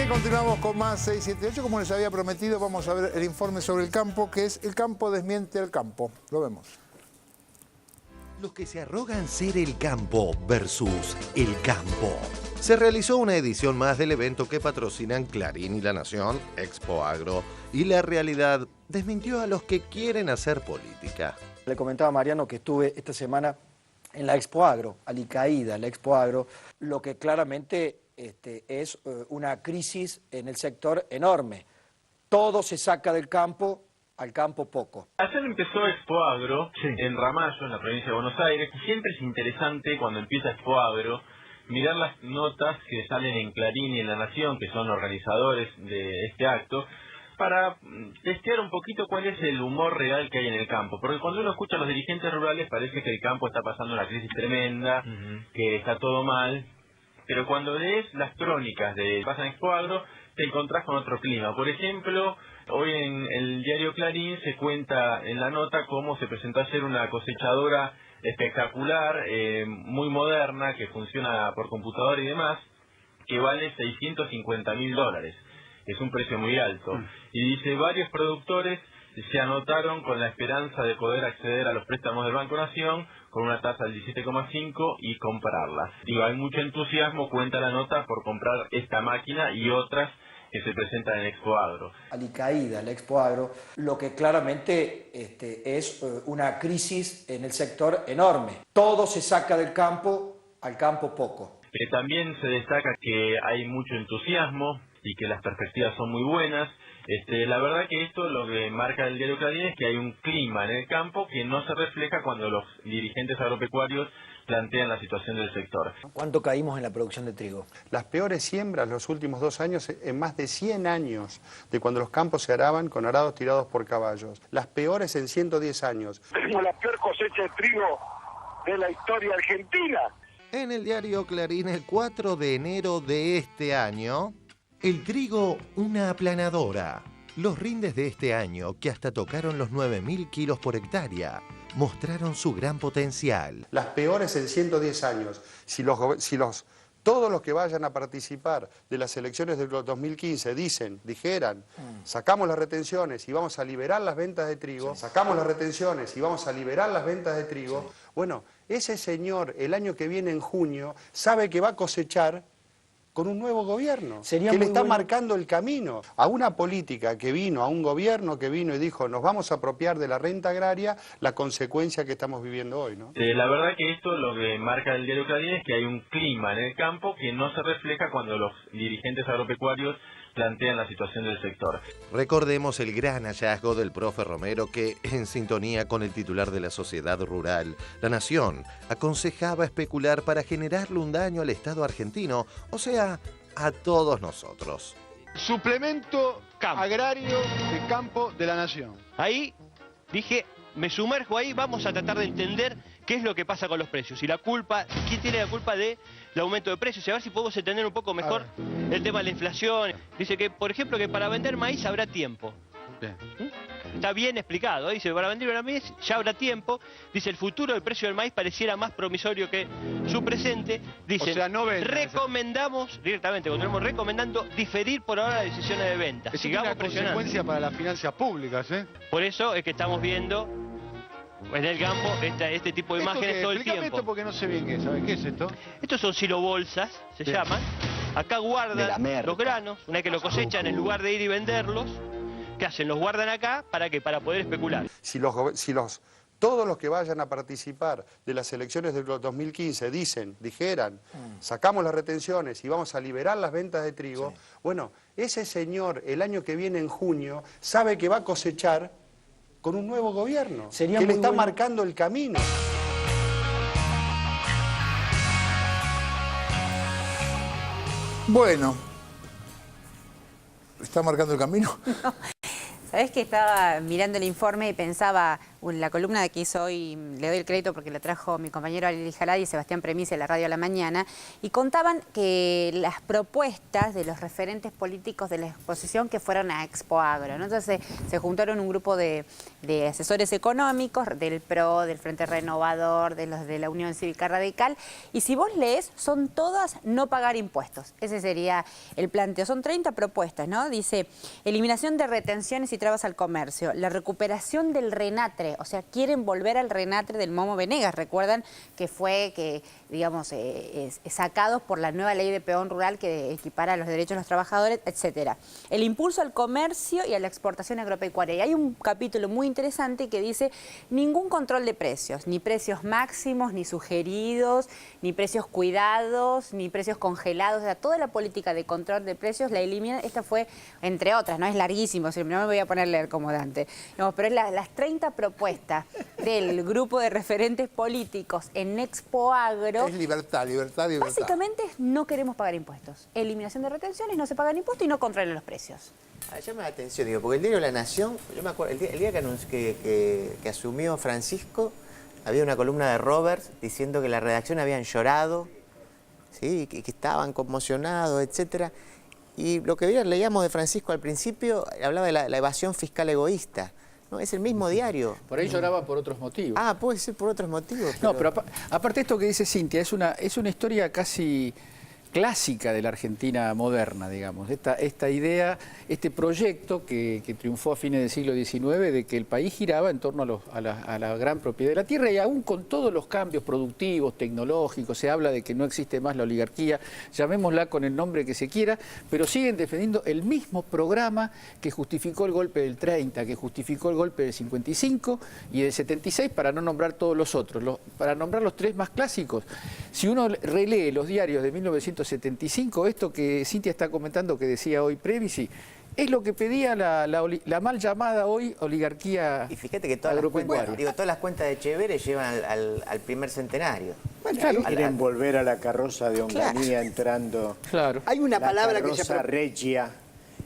Bien, continuamos con más 678. Como les había prometido, vamos a ver el informe sobre el campo, que es El campo desmiente al campo. Lo vemos. Los que se arrogan ser el campo versus el campo. Se realizó una edición más del evento que patrocinan Clarín y La Nación, Expo Agro, y la realidad desmintió a los que quieren hacer política. Le comentaba a Mariano que estuve esta semana en la Expo Agro, alicaída, la Expo Agro, lo que claramente es una crisis en el sector enorme. Todo se saca del campo, al campo poco. Ayer empezó Expo Agro en Ramallo, en la provincia de Buenos Aires, y siempre es interesante cuando empieza Expo Agro mirar las notas que salen en Clarín y en La Nación, que son los organizadores de este acto, para testear un poquito cuál es el humor real que hay en el campo. Porque cuando uno escucha a los dirigentes rurales parece que el campo está pasando una crisis tremenda, que está todo mal, pero cuando lees las crónicas de Pasa en Expo Agro, te encontrás con otro clima. Por ejemplo, hoy en el diario Clarín se cuenta en la nota cómo se presentó ayer una cosechadora espectacular, muy moderna, que funciona por computadora y demás, que vale $650.000. Es un precio muy alto. Y dice, varios productores se anotaron con la esperanza de poder acceder a los préstamos del Banco Nación con una tasa del 17,5 y comprarla. Digo, hay mucho entusiasmo, cuenta la nota, por comprar esta máquina y otras que se presentan en Expo Agro. Alicaída, la Expo Agro, lo que claramente es una crisis en el sector enorme. Todo se saca del campo, al campo poco. También se destaca que hay mucho entusiasmo y que las perspectivas son muy buenas. La verdad que esto lo que marca el diario Clarín es que hay un clima en el campo que no se refleja cuando los dirigentes agropecuarios plantean la situación del sector. ¿Cuánto caímos en la producción de trigo? Las peores siembras los últimos 2 años, en más de 100 años, de cuando los campos se araban con arados tirados por caballos. Las peores en 110 años. Tenemos la peor cosecha de trigo de la historia argentina. En el diario Clarín, el 4 de enero de este año, el trigo, una aplanadora. Los rindes de este año, que hasta tocaron los 9.000 kilos por hectárea, mostraron su gran potencial. Las peores en 110 años. Todos los que vayan a participar de las elecciones del 2015 dijeran, sacamos las retenciones y vamos a liberar las ventas de trigo, bueno, ese señor el año que viene en junio sabe que va a cosechar con un nuevo gobierno, que le está marcando el camino a una política que vino, a un gobierno que vino y dijo, nos vamos a apropiar de la renta agraria, la consecuencia que estamos viviendo hoy, ¿no? La verdad que esto lo que marca el diario Clarín es que hay un clima en el campo que no se refleja cuando los dirigentes agropecuarios plantean la situación del sector. Recordemos el gran hallazgo del profe Romero que, en sintonía con el titular de la Sociedad Rural, La Nación, aconsejaba especular para generarle un daño al Estado argentino, o sea, a todos nosotros. Suplemento agrario de campo de La Nación. Ahí dije, me sumerjo ahí, vamos a tratar de entender qué es lo que pasa con los precios y la culpa, quién tiene la culpa del aumento de precios y a ver si podemos entender un poco mejor el tema de la inflación. Dice que, por ejemplo, que para vender maíz habrá tiempo. Está bien explicado, dice, para vender maíz ya habrá tiempo. Dice, el futuro del precio del maíz pareciera más promisorio que su presente. Dice, o sea, no venden, recomendamos, directamente, continuamos recomendando diferir por ahora las decisiones de venta. Eso tiene una consecuencia para las finanzas públicas, ¿eh? Por eso es que estamos viendo en el campo este tipo de imágenes todo el tiempo. Esto porque no sé bien qué, ¿sabes qué es esto? Estos son silobolsas, se llaman. Acá guardan los granos, una vez que lo cosechan, en lugar de ir y venderlos, ¿qué hacen? Los guardan acá, ¿para qué? Para poder especular. Todos los que vayan a participar de las elecciones del 2015 dijeran, sacamos las retenciones y vamos a liberar las ventas de trigo, bueno, ese señor el año que viene en junio sabe que va a cosechar con un nuevo gobierno, que le está marcando el camino. Bueno, ¿está marcando el camino? Sabés que estaba mirando el informe y pensaba, la columna de que hizo hoy, le doy el crédito porque la trajo mi compañero Ali Jaladi y Sebastián Premisi de la Radio a la Mañana, y contaban que las propuestas de los referentes políticos de la exposición que fueron a Expo Agro, ¿no? Entonces se juntaron un grupo de asesores económicos del PRO, del Frente Renovador, de los de la Unión Cívica Radical, y si vos lees, son todas no pagar impuestos. Ese sería el planteo. Son 30 propuestas, ¿no? Dice, eliminación de retenciones y trabas al comercio, la recuperación del renatre, o sea, quieren volver al renatre del Momo Venegas. Recuerdan que fue, digamos, sacados por la nueva ley de peón rural que equipara los derechos de los trabajadores, etcétera. El impulso al comercio y a la exportación agropecuaria. Y hay un capítulo muy interesante que dice ningún control de precios, ni precios máximos, ni sugeridos, ni precios cuidados, ni precios congelados. O sea, toda la política de control de precios la eliminan. Esta fue, entre otras, no es larguísimo, no me voy a poner a leer como Dante. No, pero es las 30 propuestas del grupo de referentes políticos en Expo Agro. Es libertad. Básicamente no queremos pagar impuestos. Eliminación de retenciones, no se pagan impuestos y no controlan los precios. Llama la atención, digo, porque el diario La Nación, yo me acuerdo, el día que asumió Francisco, había una columna de Roberts diciendo que la redacción habían llorado, ¿sí? que estaban conmocionados, etcétera. Y lo que leíamos de Francisco al principio, hablaba de la evasión fiscal egoísta. No, es el mismo diario. Por ahí lloraba por otros motivos. Ah, puede ser por otros motivos. Pero... No, pero aparte de esto que dice Cintia, es una historia casi clásica de la Argentina moderna, digamos. Esta idea, este proyecto que triunfó a fines del siglo XIX de que el país giraba en torno a la gran propiedad de la tierra, y aún con todos los cambios productivos, tecnológicos, se habla de que no existe más la oligarquía, llamémosla con el nombre que se quiera, pero siguen defendiendo el mismo programa que justificó el golpe del 30, que justificó el golpe del 55 y del 76, para no nombrar todos los otros, para nombrar los tres más clásicos. Si uno relee los diarios de 1975, esto que Cintia está comentando, que decía hoy Premisi, es lo que pedía la mal llamada hoy oligarquía. Y fíjate que todas las cuentas de Chevere llevan al primer centenario. Bueno, claro, quieren volver a la carroza de Onganía, entrando. Claro. Hay una palabra que se regia,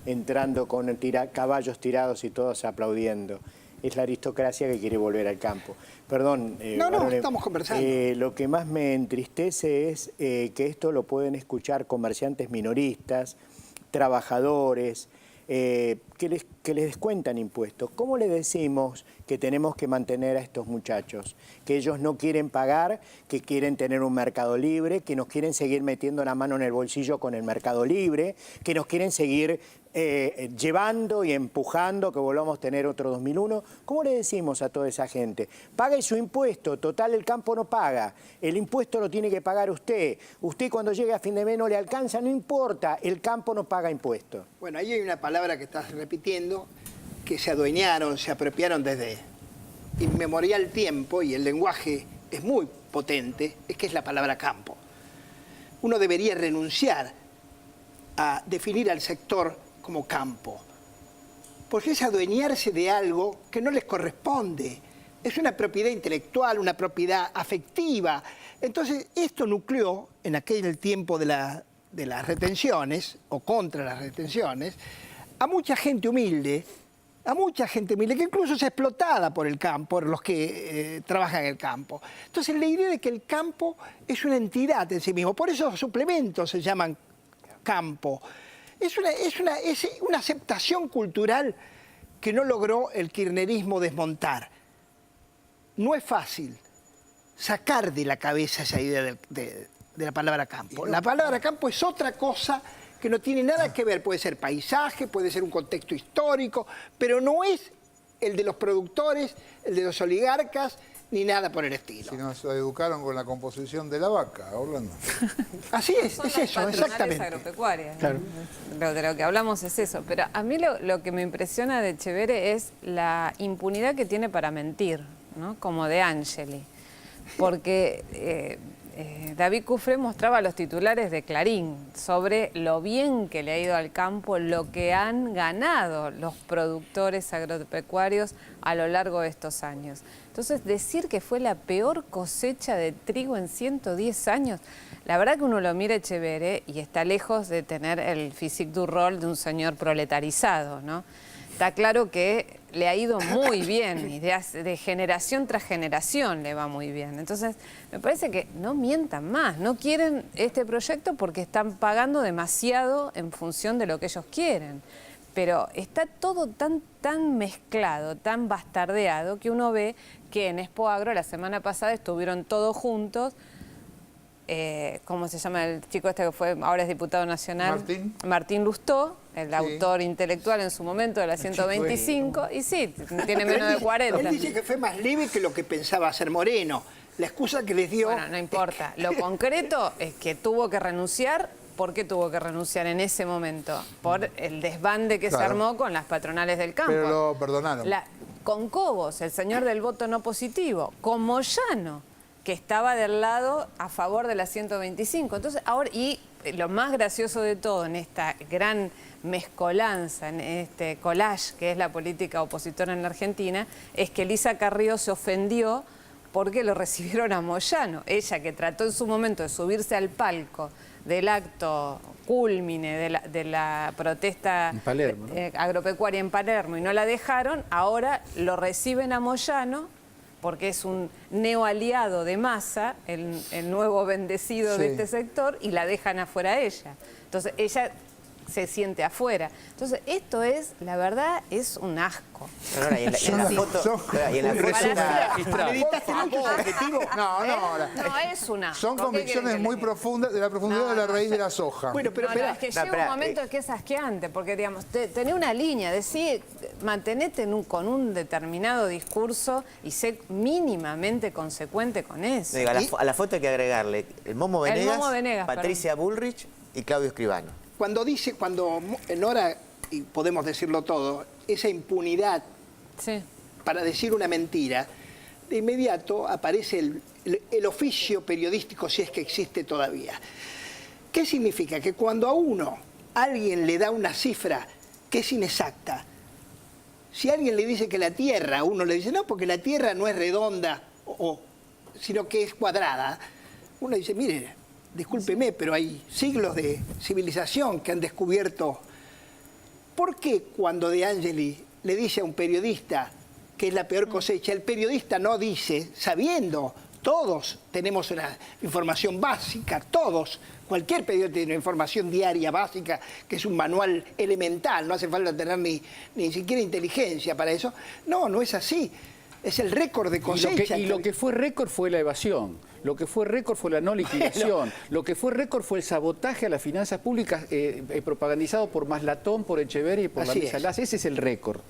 entrando con caballos tirados y todos aplaudiendo. Es la aristocracia que quiere volver al campo. Perdón. No, estamos conversando. Lo que más me entristece es que esto lo pueden escuchar comerciantes minoristas, trabajadores, que les descuentan impuestos. ¿Cómo le decimos que tenemos que mantener a estos muchachos? Que ellos no quieren pagar, que quieren tener un mercado libre, que nos quieren seguir metiendo la mano en el bolsillo con el mercado libre, que nos quieren seguir llevando y empujando que volvamos a tener otro 2001. ¿Cómo le decimos a toda esa gente? Pague su impuesto, total el campo no paga, el impuesto lo tiene que pagar usted. Usted cuando llegue a fin de mes no le alcanza, no importa, el campo no paga impuestos. Bueno, ahí hay una palabra que estás repitiendo, que se adueñaron, se apropiaron desde inmemorial tiempo, y el lenguaje es muy potente, es que es la palabra campo. Uno debería renunciar a definir al sector como campo, porque es adueñarse de algo que no les corresponde. Es una propiedad intelectual, una propiedad afectiva. Entonces, esto nucleó en aquel tiempo de las retenciones, o contra las retenciones, a mucha gente humilde, que incluso es explotada por el campo, por los que trabajan en el campo. Entonces, la idea de que el campo es una entidad en sí mismo, por eso los suplementos se llaman campo. Es una aceptación cultural que no logró el kirchnerismo desmontar. No es fácil sacar de la cabeza esa idea de la palabra campo. La palabra campo es otra cosa que no tiene nada que ver. Puede ser paisaje, puede ser un contexto histórico, pero no es el de los productores, el de los oligarcas, ni nada por el estilo. Si nos educaron con la composición de la vaca, Orlando. Así es eso, exactamente. Agropecuarias. Claro. De lo que hablamos es eso. Pero a mí lo que me impresiona de Chevere es la impunidad que tiene para mentir, ¿no? Como de Angeli. Porque David Cufré mostraba los titulares de Clarín sobre lo bien que le ha ido al campo, lo que han ganado los productores agropecuarios a lo largo de estos años. Entonces, decir que fue la peor cosecha de trigo en 110 años, la verdad que uno lo mira a Chevere y está lejos de tener el physique du rôle de un señor proletarizado, ¿no? está claro que le ha ido muy bien y de generación tras generación le va muy bien. Entonces, me parece que no mientan más, no quieren este proyecto porque están pagando demasiado en función de lo que ellos quieren. Pero está todo tan mezclado, tan bastardeado, que uno ve que en Expo Agro la semana pasada estuvieron todos juntos. ¿Cómo se llama el chico este que fue, ahora es diputado nacional? Martín Lustó, el autor intelectual en su momento de la 125, y sí, tiene menos de 40. Él dice que fue más libre que lo que pensaba hacer Moreno. La excusa que les dio... Bueno, no importa. Lo concreto es que tuvo que renunciar. ¿Por qué tuvo que renunciar en ese momento? Por el desbande que se armó con las patronales del campo. Pero lo perdonaron. Con Cobos, el señor del voto no positivo, con Moyano, que estaba del lado a favor de la 125. Entonces, ahora, y lo más gracioso de todo en esta gran mezcolanza, en este collage que es la política opositora en la Argentina, es que Elisa Carrió se ofendió porque lo recibieron a Moyano. Ella, que trató en su momento de subirse al palco del acto cúlmine de la protesta en Palermo, ¿no? Agropecuaria en Palermo, y no la dejaron, ahora lo reciben a Moyano porque es un neoaliado de Massa, el nuevo bendecido de este sector, y la dejan afuera a ella. Entonces ella se siente afuera. Entonces esto es, la verdad, es un asco. No, y en la foto... No, es un asco. Son convicciones muy profundas, de la profundidad de la raíz de la soja. Bueno, pero es que llega un momento que es asqueante, porque, digamos, tenés una línea, decir, mantenete con un determinado discurso y sé mínimamente consecuente con eso. A la foto hay que agregarle el Momo Venegas, Patricia Bullrich y Claudio Escribano. Cuando Nora, y podemos decirlo todo, esa impunidad para decir una mentira, de inmediato aparece el oficio periodístico, si es que existe todavía. ¿Qué significa? Que cuando a alguien le da una cifra que es inexacta, si alguien le dice que la Tierra, uno le dice, no, porque la Tierra no es redonda, sino que es cuadrada, uno dice, mire, discúlpeme, pero hay siglos de civilización que han descubierto. ¿Por qué cuando De Angeli le dice a un periodista que es la peor cosecha, el periodista no dice, sabiendo, todos tenemos una información básica, todos, cualquier periodista tiene una información diaria básica, que es un manual elemental, no hace falta tener ni siquiera inteligencia para eso? No, no es así. Es el récord de cosecha. Y lo que fue récord fue la evasión. Lo que fue récord fue la no liquidación. Lo que fue récord fue el sabotaje a las finanzas públicas propagandizado por Maslatón, por Echeverri y por la Mesa Las. Ese es el récord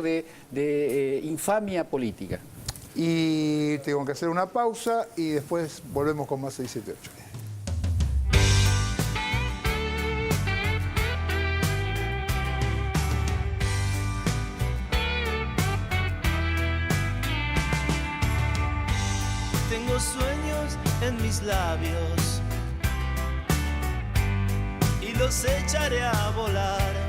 de infamia política. Y tengo que hacer una pausa y después volvemos con más 678. Tengo sueños en mis labios y los echaré a volar.